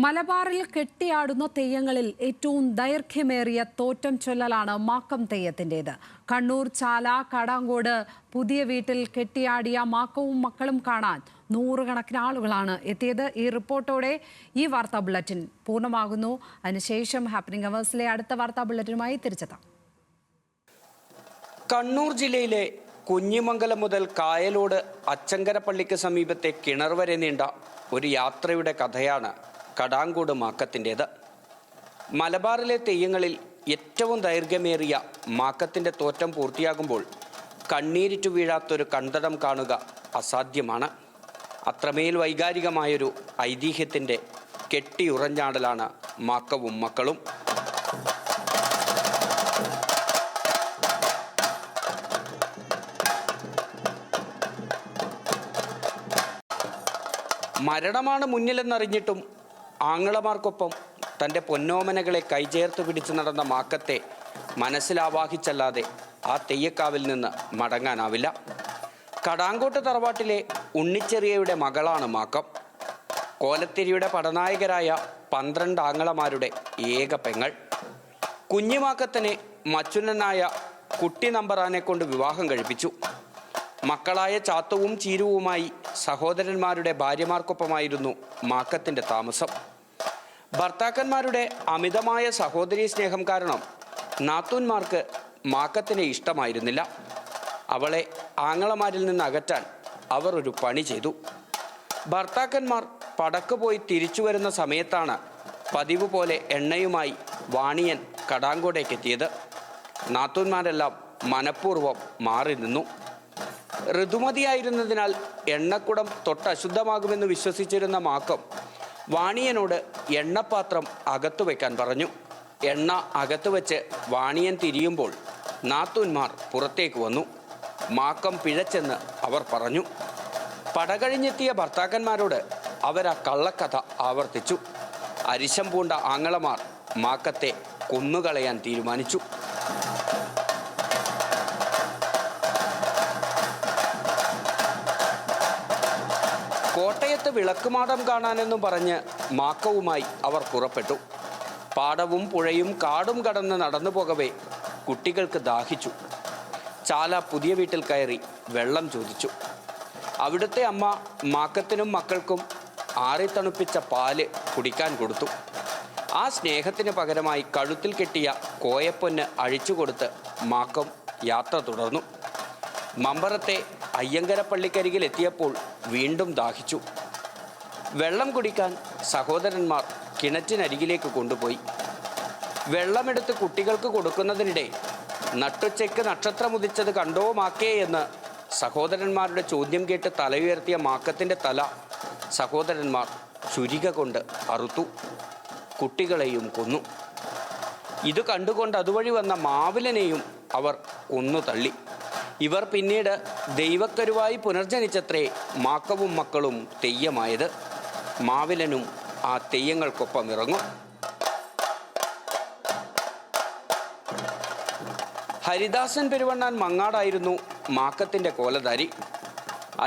മലബാറിൽ കെട്ടിയാടുന്ന തെയ്യങ്ങളിൽ ഏറ്റവും ദൈർഘ്യമേറിയ തോറ്റം ചൊല്ലലാണ് മാക്കം തെയ്യത്തിൻ്റേത്. കണ്ണൂർ ചാല കടാങ്കോട് പുതിയ വീട്ടിൽ കെട്ടിയാടിയ മാക്കവും മക്കളും കാണാൻ നൂറുകണക്കിന് ആളുകളാണ് എത്തിയത്. ഈ റിപ്പോർട്ടോടെ ഈ വാർത്താ ബുള്ളറ്റിൻ പൂർണ്ണമാകുന്നു. അതിനുശേഷം ഹാപ്പനിംഗ് അവേഴ്സിലെ അടുത്ത വാർത്താ ബുള്ളറ്റിനുമായി തിരിച്ചെത്താം. കണ്ണൂർ ജില്ലയിലെ കുഞ്ഞിമംഗലം മുതൽ കായലോട് അച്ചങ്കര പള്ളിക്ക് സമീപത്തെ കിണർ വരെ നീണ്ട ഒരു യാത്രയുടെ കഥയാണ് കടാങ്കോട് മാക്കത്തിൻ്റേത്. മലബാറിലെ തെയ്യങ്ങളിൽ ഏറ്റവും ദൈർഘ്യമേറിയ മാക്കത്തിൻ്റെ തോറ്റം പൂർത്തിയാകുമ്പോൾ കണ്ണീരിറ്റു വീഴാത്തൊരു കണ്ടടം കാണുക അസാധ്യമാണ്. അത്രമേൽ വൈകാരികമായൊരു ഐതിഹ്യത്തിൻ്റെ കെട്ടിയുറഞ്ഞാടലാണ് മാക്കവും മക്കളും. മരണമാണ് മുന്നിലെന്നറിഞ്ഞിട്ടും ആങ്ങളമാർക്കൊപ്പം തൻ്റെ പൊന്നോമനകളെ കൈചേർത്ത് പിടിച്ചു നടന്ന മാക്കത്തെ മനസ്സിലാവാഹിച്ചല്ലാതെ ആ തെയ്യക്കാവിൽ നിന്ന് മടങ്ങാനാവില്ല. കടാങ്കോട്ട് തറവാട്ടിലെ ഉണ്ണിച്ചെറിയയുടെ മകളാണ് മാക്കം. കോലത്തിരിയുടെ പടനായകരായ 12 ആങ്ങളമാരുടെ ഏക പെങ്ങൾ. കുഞ്ഞിമാക്കത്തിനെ മച്ചുനനായ കുട്ടി നമ്പറാനെ കൊണ്ട് വിവാഹം കഴിപ്പിച്ചു. മക്കളായ ചാത്തുവും ചീരുവുമായി സഹോദരന്മാരുടെ ഭാര്യമാർക്കൊപ്പമായിരുന്നു മാക്കത്തിൻ്റെ താമസം. ഭർത്താക്കന്മാരുടെ അമിതമായ സഹോദരീ സ്നേഹം കാരണം നാത്തൂന്മാർക്ക് മാക്കത്തിനെ ഇഷ്ടമായിരുന്നില്ല. അവളെ ആങ്ങളമാരിൽ നിന്ന് അകറ്റാൻ അവർ ഒരു പണി ചെയ്തു. ഭർത്താക്കന്മാർ പടക്ക് പോയി തിരിച്ചു വരുന്ന സമയത്താണ് പതിവ് പോലെ എണ്ണയുമായി വാണിയൻ കടാങ്കോടേക്കെത്തിയത്. നാത്തൂന്മാരെല്ലാം മനഃപൂർവ്വം മാറി നിന്നു. ഋതുമതിയായിരുന്നതിനാൽ എണ്ണക്കുടം തൊട്ടശുദ്ധമാകുമെന്ന് വിശ്വസിച്ചിരുന്ന മാക്കം വാണിയനോട് എണ്ണപ്പാത്രം അകത്തു വയ്ക്കാൻ പറഞ്ഞു. എണ്ണ അകത്തു വെച്ച് വാണിയൻ തിരിയുമ്പോൾ നാത്തൂന്മാർ പുറത്തേക്ക് വന്നു. മാക്കം പിഴച്ചെന്ന് അവർ പറഞ്ഞു. പടകഴിഞ്ഞെത്തിയ ഭർത്താക്കന്മാരോട് അവർ ആ കള്ളക്കഥ ആവർത്തിച്ചു. അരിശം പൂണ്ട ആങ്ങളമാർ മാക്കത്തെ കൊന്നുകളയാൻ തീരുമാനിച്ചു. കോട്ടയത്ത് വിളക്കുമാടം കാണാനെന്നും പറഞ്ഞ് മാക്കവുമായി അവർ പുറപ്പെട്ടു. പാടവും പുഴയും കാടും കടന്ന് നടന്നു പോകവേ കുട്ടികൾക്ക് ദാഹിച്ചു. ചാല പുതിയ വീട്ടിൽ കയറി വെള്ളം ചോദിച്ചു. അവിടുത്തെ അമ്മ മാക്കത്തിനും മക്കൾക്കും ആറിത്തണുപ്പിച്ച പാല് കുടിക്കാൻ കൊടുത്തു. ആ സ്നേഹത്തിന് പകരമായി കഴുത്തിൽ കെട്ടിയ കോയപ്പൊന്ന് അഴിച്ചുകൊടുത്ത് മാക്കം യാത്ര തുടർന്നു. മമ്പറത്തെ അയ്യങ്കര പള്ളിക്കരികിൽ എത്തിയപ്പോൾ വീണ്ടും ദാഹിച്ചു. വെള്ളം കുടിക്കാൻ സഹോദരന്മാർ കിണറ്റിനരികിലേക്ക് കൊണ്ടുപോയി. വെള്ളമെടുത്ത് കുട്ടികൾക്ക് കൊടുക്കുന്നതിനിടെ നട്ടുച്ചയ്ക്ക് നക്ഷത്രമുദിച്ചത് കണ്ടോ മാക്കേ എന്ന് സഹോദരന്മാരുടെ ചോദ്യം കേട്ട് തലയുയർത്തിയ മാക്കത്തിൻ്റെ തല സഹോദരന്മാർ ചുരിക കൊണ്ട് അറുത്തു. കുട്ടികളെയും കൊന്നു. ഇത് കണ്ടുകൊണ്ട് അതുവഴി വന്ന മാവിലനെയും അവർ കൊന്നു തള്ളി. ഇവർ പിന്നീട് ദൈവക്കരുവായി പുനർജനിച്ചത്രേ മാക്കവും മക്കളും തെയ്യമായത്. മാവിലനും ആ തെയ്യങ്ങൾക്കൊപ്പം ഇറങ്ങും. ഹരിദാസൻ പെരുവണ്ണാൻ മങ്ങാടായിരുന്നു മാക്കത്തിൻ്റെ കോലധാരി.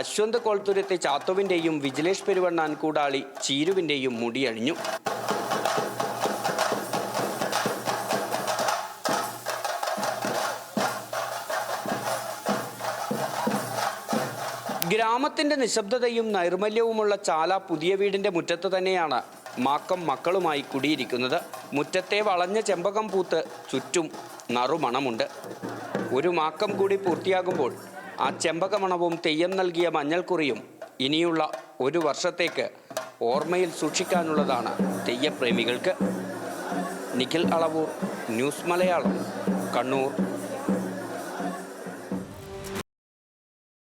അശ്വന്ത് കോൾത്തുരത്തെ ചാത്തുവിൻ്റെയും വിജിലേഷ് പെരുവണ്ണാൻ കൂടാളി ചീരുവിൻ്റെയും മുടിയണിഞ്ഞു. ഗ്രാമത്തിൻ്റെ നിശബ്ദതയും നൈർമല്യവുമുള്ള ചാല പുതിയ വീടിൻ്റെ മുറ്റത്ത് തന്നെയാണ് മാക്കം മക്കളുമായി കുടിയിരിക്കുന്നത്. മുറ്റത്തെ വളഞ്ഞ ചെമ്പകം പൂത്ത് ചുറ്റും നറുമണമുണ്ട്. ഒരു മാക്കം കൂടി പൂർത്തിയാകുമ്പോൾ ആ ചെമ്പകമണവും തെയ്യം നൽകിയ മഞ്ഞൾക്കുറിയും ഇനിയുള്ള ഒരു വർഷത്തേക്ക് ഓർമ്മയിൽ സൂക്ഷിക്കാനുള്ളതാണ് തെയ്യപ്രേമികൾക്ക്. നിഖിൽ അളവൂർ, ന്യൂസ് മലയാളം, കണ്ണൂർ.